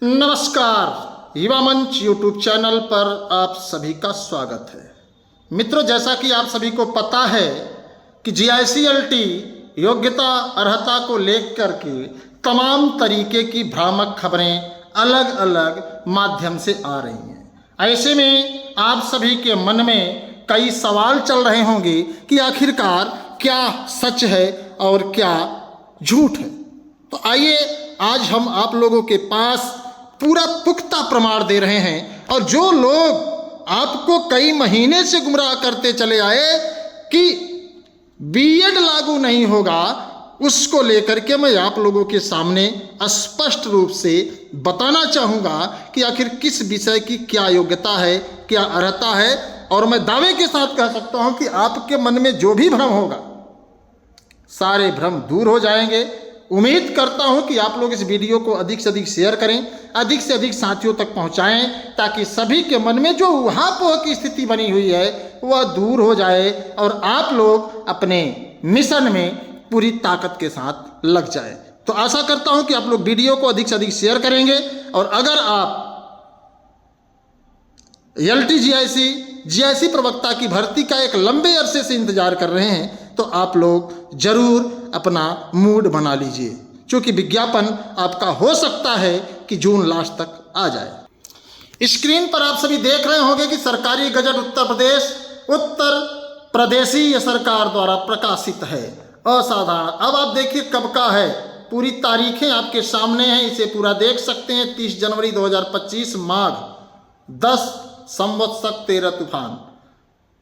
नमस्कार, युवा मंच यूट्यूब चैनल पर आप सभी का स्वागत है। मित्रों, जैसा कि आप सभी को पता है कि जीआईसी-एलटी योग्यता अर्हता को लेकर के तमाम तरीके की भ्रामक खबरें अलग अलग माध्यम से आ रही हैं। ऐसे में आप सभी के मन में कई सवाल चल रहे होंगे कि आखिरकार क्या सच है और क्या झूठ है। तो आइए आज हम आप लोगों के पास पूरा पुख्ता प्रमाण दे रहे हैं, और जो लोग आपको कई महीने से गुमराह करते चले आए कि बीएड लागू नहीं होगा, उसको लेकर के मैं आप लोगों के सामने स्पष्ट रूप से बताना चाहूँगा कि आखिर किस विषय की क्या योग्यता है, क्या अर्हता है। और मैं दावे के साथ कह सकता हूँ कि आपके मन में जो भी भ्रम होगा, सारे भ्रम दूर हो जाएंगे। उम्मीद करता हूं कि आप लोग इस वीडियो को अधिक से अधिक शेयर करें, अधिक से अधिक साथियों तक पहुंचाएं, ताकि सभी के मन में जो उहापोह की स्थिति बनी हुई है वह दूर हो जाए और आप लोग अपने मिशन में पूरी ताकत के साथ लग जाए। तो आशा करता हूं कि आप लोग वीडियो को अधिक से अधिक शेयर करेंगे। और अगर आप एलटी जीआईसी प्रवक्ता की भर्ती का एक लंबे अरसे से इंतजार कर रहे हैं, तो आप लोग जरूर अपना मूड बना लीजिए, क्योंकि विज्ञापन आपका हो सकता है कि जून लास्ट तक आ जाए। स्क्रीन पर आप सभी देख रहे होंगे कि सरकारी गजट उत्तर प्रदेशीय सरकार द्वारा प्रकाशित है, असाधारण। अब आप देखिए कब का है, पूरी तारीखें आपके सामने हैं, इसे पूरा देख सकते हैं। 30 जनवरी 2025 माघ 10 संवत्सर 13 तूफान।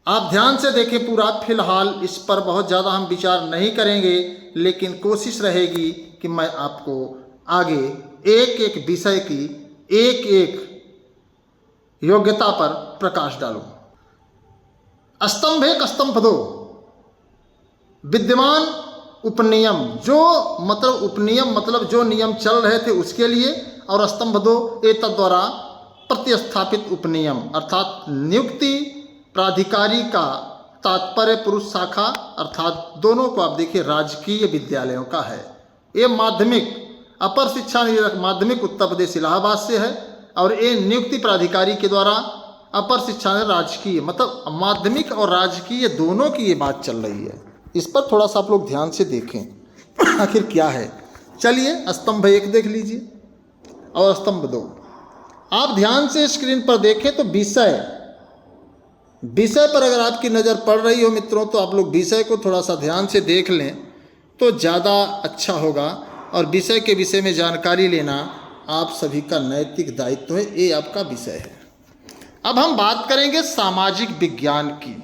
आप ध्यान से देखें पूरा। फिलहाल इस पर बहुत ज़्यादा हम विचार नहीं करेंगे, लेकिन कोशिश रहेगी कि मैं आपको आगे एक एक विषय की एक एक योग्यता पर प्रकाश डालूं। स्तंभ 1 स्तंभ 2 विद्यमान उपनियम, जो मतलब उपनियम मतलब जो नियम चल रहे थे उसके लिए, और स्तंभ 2 एतद् द्वारा प्रतिस्थापित उपनियम अर्थात नियुक्ति प्राधिकारी का तात्पर्य पुरुष शाखा, अर्थात दोनों को आप देखिए राजकीय विद्यालयों का है। ये माध्यमिक अपर शिक्षा निदेशक माध्यमिक उत्तर प्रदेश इलाहाबाद से है, और ये नियुक्ति प्राधिकारी के द्वारा अपर शिक्षा राजकीय, मतलब माध्यमिक और राजकीय दोनों की ये बात चल रही है। इस पर थोड़ा सा आप लोग ध्यान से देखें आखिर क्या है। चलिए स्तंभ 1 देख लीजिए और स्तंभ 2 आप ध्यान से स्क्रीन पर देखें तो विषय पर अगर आपकी नज़र पड़ रही हो मित्रों, तो आप लोग विषय को थोड़ा सा ध्यान से देख लें तो ज़्यादा अच्छा होगा। और विषय के विषय में जानकारी लेना आप सभी का नैतिक दायित्व है, ये आपका विषय है। अब हम बात करेंगे सामाजिक विज्ञान की।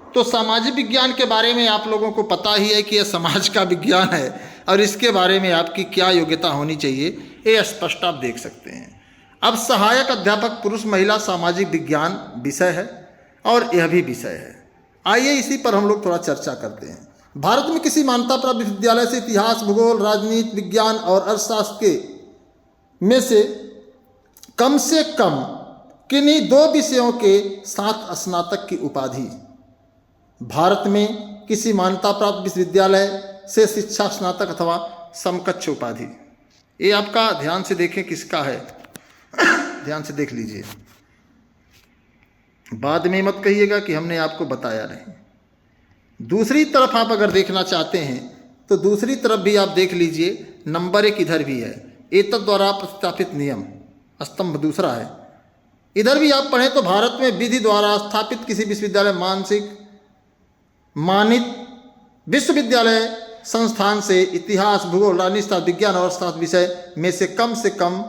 तो सामाजिक विज्ञान के बारे में आप लोगों को पता ही है कि यह समाज का विज्ञान है, और इसके बारे में आपकी क्या योग्यता होनी चाहिए ये स्पष्ट आप देख सकते हैं। अब सहायक अध्यापक पुरुष महिला सामाजिक विज्ञान विषय है, और यह भी विषय है। आइए इसी पर हम लोग थोड़ा चर्चा करते हैं। भारत में किसी मान्यता प्राप्त विश्वविद्यालय से इतिहास, भूगोल, राजनीति विज्ञान और अर्थशास्त्र के में से कम किन्हीं 2 विषयों के साथ स्नातक की उपाधि। भारत में किसी मान्यता प्राप्त विश्वविद्यालय से शिक्षा स्नातक अथवा समकक्ष उपाधि। ये आपका ध्यान से देखें किसका है, ध्यान से देख लीजिए, बाद में मत कहिएगा कि हमने आपको बताया नहीं। दूसरी तरफ आप अगर देखना चाहते हैं तो दूसरी तरफ भी आप देख लीजिए, नंबर 1 इधर भी है, एतद् द्वारा प्रतिस्थापित नियम, स्तंभ 2 है। इधर भी आप पढ़ें तो भारत में विधि द्वारा स्थापित किसी विश्वविद्यालय मानित विश्वविद्यालय संस्थान से इतिहास, भूगोल, राजनीति शास्त्र, विज्ञान और अर्थशास्त्र विषय में से कम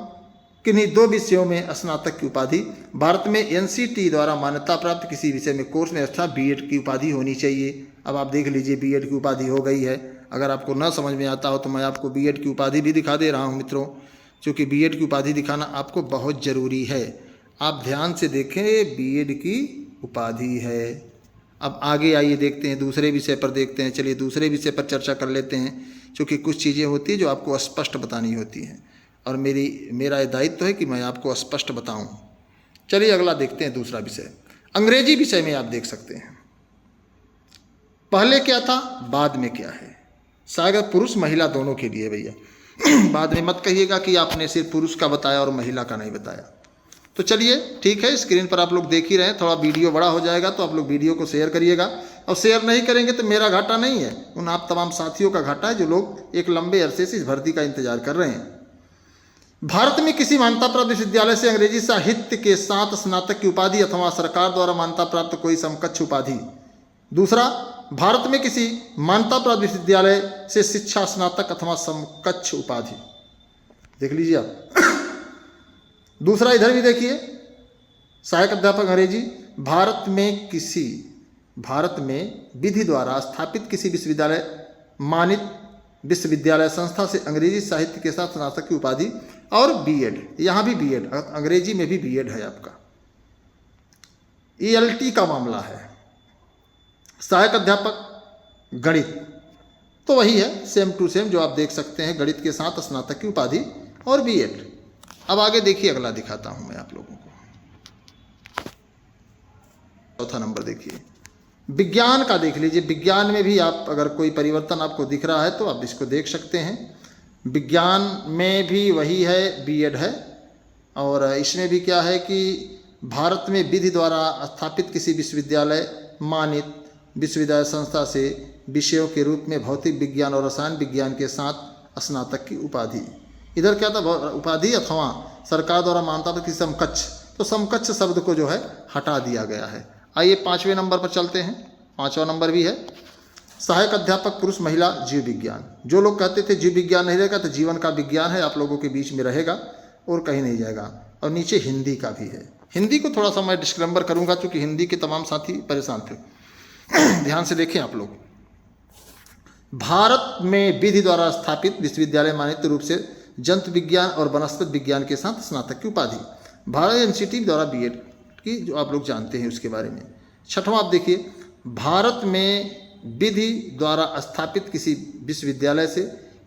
किन्हीं 2 विषयों में स्नातक की उपाधि। भारत में एनसीटी द्वारा मान्यता प्राप्त किसी विषय में कोर्स में अर्थात बीएड की उपाधि होनी चाहिए। अब आप देख लीजिए बीएड की उपाधि हो गई है। अगर आपको न समझ में आता हो तो मैं आपको बीएड की उपाधि भी दिखा दे रहा हूं मित्रों, क्योंकि बीएड की उपाधि दिखाना आपको बहुत ज़रूरी है। आप ध्यान से देखें, बीएड की उपाधि है। अब आगे आइए देखते हैं, दूसरे विषय पर देखते हैं। चलिए दूसरे विषय पर चर्चा कर लेते हैं, क्योंकि कुछ चीज़ें होती हैं जो आपको स्पष्ट बतानी होती हैं, और मेरा दायित्व है कि मैं आपको स्पष्ट बताऊं। चलिए अगला देखते हैं, दूसरा विषय अंग्रेजी विषय में आप देख सकते हैं। पहले क्या था, बाद में क्या है, शायद पुरुष महिला दोनों के लिए भैया। बाद में मत कहिएगा कि आपने सिर्फ पुरुष का बताया और महिला का नहीं बताया। तो चलिए ठीक है, स्क्रीन पर आप लोग देख ही रहे हैं, थोड़ा वीडियो बड़ा हो जाएगा तो आप लोग वीडियो को शेयर करिएगा, और शेयर नहीं करेंगे तो मेरा घाटा नहीं है, उन आप तमाम साथियों का घाटा है जो लोग एक लंबे अरसे से इस भर्ती का इंतजार कर रहे हैं। भारत में किसी मान्यता प्राप्त विश्वविद्यालय से अंग्रेजी साहित्य के साथ स्नातक की उपाधि अथवा सरकार द्वारा मान्यता प्राप्त कोई समकक्ष उपाधि। दूसरा, भारत में किसी मान्यता प्राप्त विश्वविद्यालय से शिक्षा स्नातक अथवा समकक्ष उपाधि। देख लीजिए आप। दूसरा इधर भी देखिए, सहायक अध्यापक अंग्रेजी, भारत में विधि द्वारा स्थापित किसी विश्वविद्यालय मानित विश्वविद्यालय संस्था से अंग्रेजी साहित्य के साथ स्नातक की उपाधि और बीएड, यहाँ भी बीएड, अंग्रेजी में भी बीएड है आपका। ईएलटी का मामला है। सहायक अध्यापक गणित, तो वही है, सेम टू सेम जो आप देख सकते हैं, गणित के साथ स्नातक की उपाधि और बीएड। अब आगे देखिए, अगला दिखाता हूं मैं आप लोगों को। चौथा नंबर देखिए, विज्ञान का देख लीजिए। विज्ञान में भी आप अगर कोई परिवर्तन आपको दिख रहा है तो आप इसको देख सकते हैं। विज्ञान में भी वही है, बीएड है, और इसमें भी क्या है कि भारत में विधि द्वारा स्थापित किसी विश्वविद्यालय मानित विश्वविद्यालय संस्था से विषयों के रूप में भौतिक विज्ञान और रसायन विज्ञान के साथ स्नातक की उपाधि। इधर क्या था, उपाधि अथवा सरकार द्वारा मान्यता प्राप्त किसी समकक्ष, तो समकक्ष शब्द को जो है हटा दिया गया है। आइए 5वें नंबर पर चलते हैं। 5वां नंबर भी है, सहायक अध्यापक पुरुष महिला जीव विज्ञान। जो लोग कहते थे जीव विज्ञान नहीं रहेगा तो जीवन का विज्ञान है, आप लोगों के बीच में रहेगा और कहीं नहीं जाएगा। और नीचे हिंदी का भी है। हिंदी को थोड़ा सा मैं डिस्क्लेमर करूंगा क्योंकि हिंदी के तमाम साथी परेशान थे। ध्यान से देखें आप लोग। भारत में विधि द्वारा स्थापित विश्वविद्यालय मान्यत रूप से जंतु विज्ञान और वनस्पति विज्ञान के साथ स्नातक की उपाधि। भारत यूनिवर्सिटी द्वारा बीएड की, जो आप लोग जानते हैं उसके बारे में। 6वां आप देखिए, भारत में विधि द्वारा स्थापित किसी विश्वविद्यालय से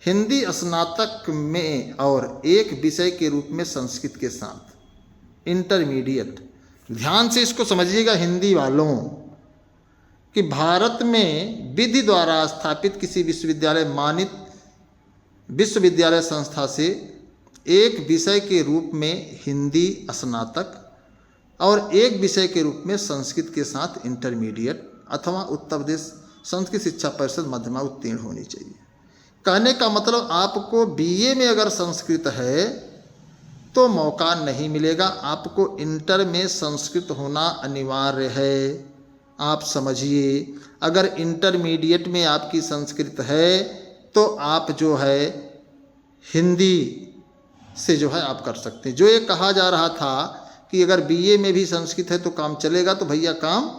हिंदी स्नातक में और एक विषय के रूप में संस्कृत के साथ इंटरमीडिएट। ध्यान से इसको समझिएगा हिंदी वालों, कि भारत में विधि द्वारा स्थापित किसी विश्वविद्यालय मानित विश्वविद्यालय संस्था से एक विषय के रूप में हिंदी स्नातक और एक विषय के रूप में संस्कृत के साथ इंटरमीडिएट अथवा उत्तर प्रदेश संस्कृत शिक्षा परिषद मध्यमा उत्तीर्ण होनी चाहिए। कहने का मतलब आपको बीए में अगर संस्कृत है तो मौका नहीं मिलेगा, आपको इंटर में संस्कृत होना अनिवार्य है। आप समझिए, अगर इंटरमीडिएट में आपकी संस्कृत है तो आप जो है हिंदी से जो है आप कर सकते हैं। जो ये कहा जा रहा था कि अगर बीए में भी संस्कृत है तो काम चलेगा, तो भैया काम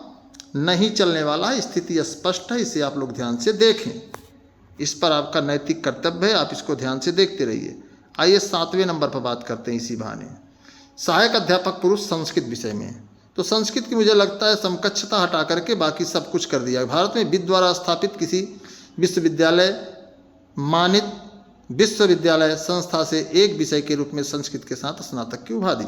नहीं चलने वाला है, स्थिति स्पष्ट है। इसे आप लोग ध्यान से देखें, इस पर आपका नैतिक कर्तव्य है, आप इसको ध्यान से देखते रहिए। आइए 7वें नंबर पर बात करते हैं इसी बहाने। सहायक अध्यापक पुरुष संस्कृत विषय में, तो संस्कृत की मुझे लगता है समकक्षता हटा करके बाकी सब कुछ कर दिया। भारत में विधि द्वारा स्थापित किसी विश्वविद्यालय मानित विश्वविद्यालय संस्था से एक विषय के रूप में संस्कृत के साथ स्नातक की उपाधि,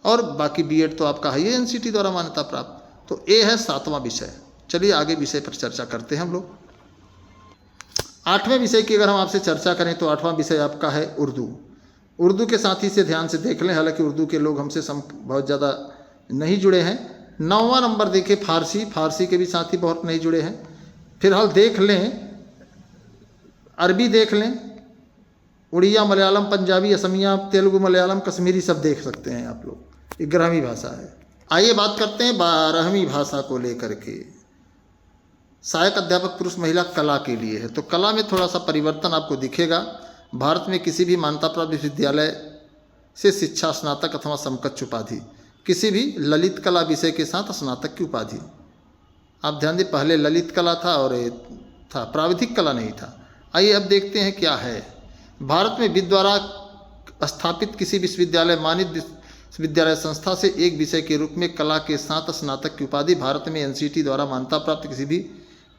और बाकी बीएड तो आपका है, एनसीटी द्वारा मान्यता प्राप्त। तो ये है 7वां विषय। चलिए आगे विषय पर चर्चा करते हैं हम लोग। 8वें विषय की अगर हम आपसे चर्चा करें तो 8वां विषय आपका है उर्दू। उर्दू के साथी से ध्यान से देख लें, हालांकि उर्दू के लोग हमसे बहुत ज़्यादा नहीं जुड़े हैं। 9वां नंबर देखिए फारसी। फारसी के भी साथी बहुत नहीं जुड़े हैं। फिलहाल देख लें अरबी, देख लें उड़िया, मलयालम, पंजाबी, असमिया, तेलुगु, मलयालम, कश्मीरी सब देख सकते हैं आप लोग। 11वीं भाषा है। आइए बात करते हैं 12वीं भाषा को लेकर के। सहायक अध्यापक पुरुष महिला कला के लिए है, तो कला में थोड़ा सा परिवर्तन आपको दिखेगा। भारत में किसी भी मान्यता प्राप्त विश्वविद्यालय से शिक्षा स्नातक अथवा समकक्ष उपाधि, किसी भी ललित कला विषय के साथ स्नातक की उपाधि। आप ध्यान दें, पहले ललित कला था और ये था, प्राविधिक कला नहीं था। आइए अब देखते हैं क्या है। भारत में विधि द्वारा स्थापित किसी विश्वविद्यालय मानित विश्वविद्यालय संस्था से एक विषय के रूप में कला के साथ स्नातक की उपाधि। भारत में एनसीटी द्वारा मान्यता प्राप्त किसी भी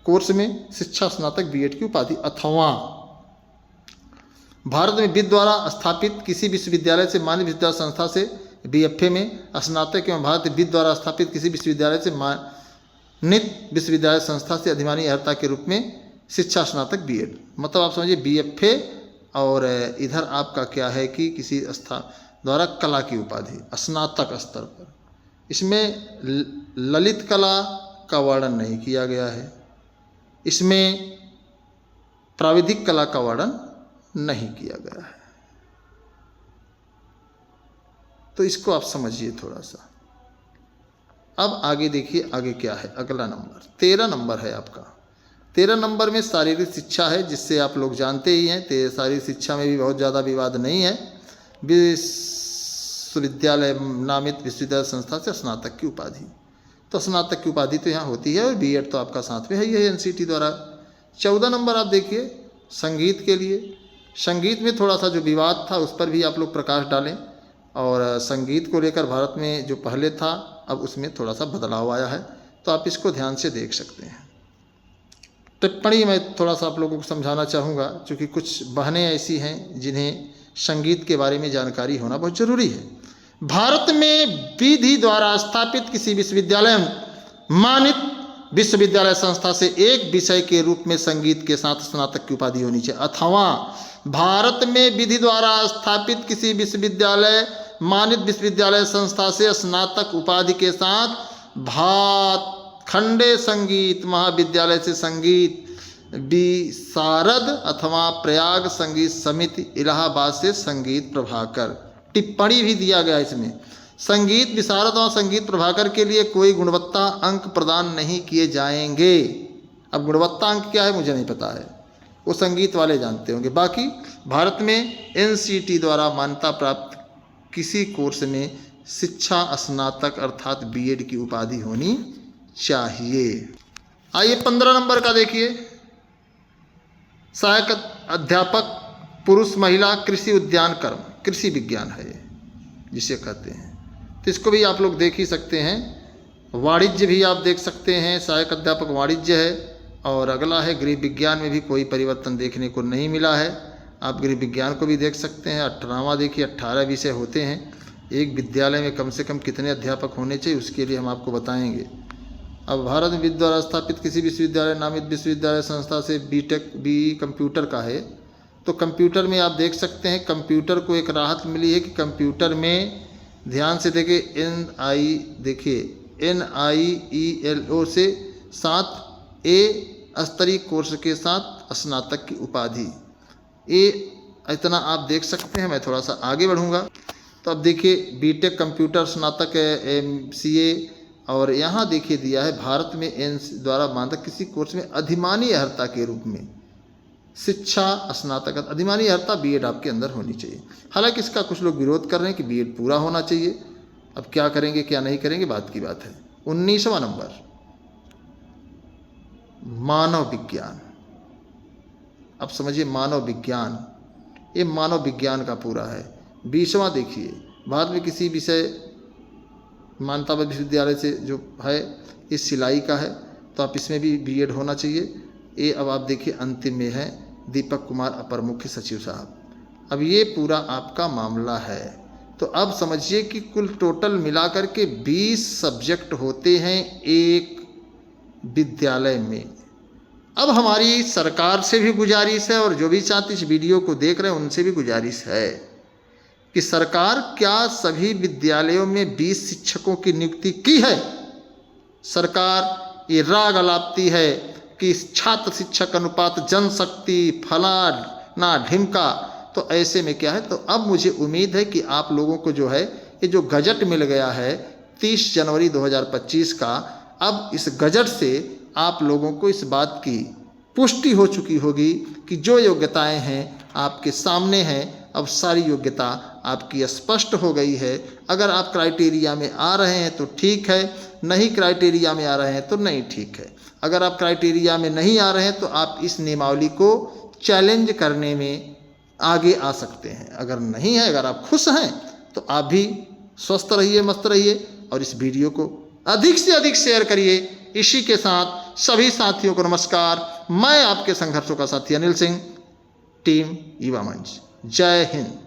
कोर्स में शिक्षा स्नातक बीएड की उपाधि, अथवा भारत में विधि द्वारा स्थापित किसी विश्वविद्यालय से मान्य विश्वविद्यालय संस्था से बीएफए में स्नातक एवं भारत विधि द्वारा स्थापित किसी विश्वविद्यालय से मान्यत विश्वविद्यालय संस्था से अधिमानी अर्हता के रूप में शिक्षा स्नातक बीएड। मतलब आप समझिए बीएफए और इधर आपका क्या है कि किसी स्थान द्वारा कला की उपाधि स्नातक स्तर पर। इसमें ललित कला का वर्णन नहीं किया गया है, इसमें प्राविधिक कला का वर्णन नहीं किया गया है। तो इसको आप समझिए थोड़ा सा। अब आगे देखिए, आगे क्या है। अगला नंबर 13 नंबर है आपका। 13 नंबर में शारीरिक शिक्षा है, जिससे आप लोग जानते ही हैं। शारीरिक शिक्षा में भी बहुत ज़्यादा विवाद नहीं है। विश्वविद्यालय नामित विश्वविद्यालय संस्था से स्नातक की उपाधि, तो स्नातक की उपाधि तो यहाँ होती है और बीएड तो आपका साथ में है, ये एनसीटी द्वारा। 14 नंबर आप देखिए संगीत के लिए। संगीत में थोड़ा सा जो विवाद था उस पर भी आप लोग प्रकाश डालें, और संगीत को लेकर भारत में जो पहले था अब उसमें थोड़ा सा बदलाव आया है, तो आप इसको ध्यान से देख सकते हैं। टिप्पणी मैं थोड़ा सा आप लोगों को समझाना चाहूँगा, क्योंकि कुछ बहनें ऐसी हैं जिन्हें संगीत के बारे में जानकारी होना बहुत ज़रूरी है। भारत में विधि द्वारा स्थापित किसी विश्वविद्यालय मानित विश्वविद्यालय संस्था से एक विषय के रूप में संगीत के साथ स्नातक की उपाधि होनी चाहिए, अथवा भारत में विधि द्वारा स्थापित किसी विश्वविद्यालय मानित विश्वविद्यालय संस्था से स्नातक उपाधि के साथ भातखंडे संगीत महाविद्यालय से संगीत विशारद अथवा प्रयाग संगीत समिति इलाहाबाद से संगीत प्रभाकर। टिप्पणी भी दिया गया इसमें, संगीत विशारद और संगीत प्रभाकर के लिए कोई गुणवत्ता अंक प्रदान नहीं किए जाएंगे। अब गुणवत्ता अंक क्या है मुझे नहीं पता है, वो संगीत वाले जानते होंगे। बाकी भारत में एनसीटी द्वारा मान्यता प्राप्त किसी कोर्स में शिक्षा स्नातक अर्थात बीएड की उपाधि होनी चाहिए। आइए 15 नंबर का देखिए। सहायक अध्यापक पुरुष महिला कृषि उद्यान कर्म, कृषि विज्ञान है ये जिसे कहते हैं, तो इसको भी आप लोग देख ही सकते हैं। वाणिज्य भी आप देख सकते हैं, सहायक अध्यापक वाणिज्य है। और अगला है गृह विज्ञान में भी कोई परिवर्तन देखने को नहीं मिला है, आप गृह विज्ञान को भी देख सकते हैं। 18वां देखिए, 18 विषय होते हैं। एक विद्यालय में कम से कम कितने अध्यापक होने चाहिए उसके लिए हम आपको बताएंगे। अब भारत में विधि द्वारा स्थापित किसी विश्वविद्यालय नामित विश्वविद्यालय संस्था से बीटेक बी कंप्यूटर का है, तो कंप्यूटर में आप देख सकते हैं कंप्यूटर को एक राहत मिली है कि कंप्यूटर में ध्यान से देखिए NIELO से 7A स्तरीय कोर्स के साथ स्नातक की उपाधि, ये इतना आप देख सकते हैं। मैं थोड़ा सा आगे बढ़ूंगा तो अब देखिए बीटेक कंप्यूटर स्नातक MCA, और यहाँ देखिए दिया है भारत में द्वारा मानक किसी कोर्स में अधिमानी अर्हता के रूप में शिक्षा स्नातक अधिमानी अर्हता बीएड आपके अंदर होनी चाहिए। हालांकि इसका कुछ लोग विरोध कर रहे हैं कि बीएड पूरा होना चाहिए। अब क्या करेंगे क्या नहीं करेंगे बात की बात है। 19वां नंबर मानव विज्ञान। अब समझिए मानव विज्ञान, ये मानव विज्ञान का पूरा है। 20वां देखिए, भारत में किसी विषय मान्यता विश्वविद्यालय से जो है ये सिलाई का है, तो आप इसमें भी बीएड होना चाहिए। ये अब आप देखिए अंतिम में है दीपक कुमार अपर मुख्य सचिव साहब। अब ये पूरा आपका मामला है। तो अब समझिए कि कुल टोटल मिलाकर के 20 सब्जेक्ट होते हैं एक विद्यालय में। अब हमारी सरकार से भी गुजारिश है और जो भी चाहते इस वीडियो को देख रहे हैं उनसे भी गुजारिश है कि सरकार क्या सभी विद्यालयों में 20 शिक्षकों की नियुक्ति की है। सरकार ये राग अलापती है कि छात्र शिक्षक अनुपात जनशक्ति फलाना ढिमका, तो ऐसे में क्या है। तो अब मुझे उम्मीद है कि आप लोगों को जो है ये जो गजट मिल गया है 30 जनवरी 2025 का, अब इस गजट से आप लोगों को इस बात की पुष्टि हो चुकी होगी कि जो योग्यताएं हैं आपके सामने हैं। अब सारी योग्यता आपकी स्पष्ट हो गई है। अगर आप क्राइटेरिया में आ रहे हैं तो ठीक है, नहीं क्राइटेरिया में आ रहे हैं तो नहीं ठीक है। अगर आप क्राइटेरिया में नहीं आ रहे हैं तो आप इस नियमावली को चैलेंज करने में आगे आ सकते हैं। अगर नहीं है, अगर आप खुश हैं तो आप भी स्वस्थ रहिए, मस्त रहिए और इस वीडियो को अधिक से अधिक शेयर करिए। इसी के साथ सभी साथियों को नमस्कार। मैं आपके संघर्षों का साथी अनिल सिंह, टीम युवा मंच। जय हिंद।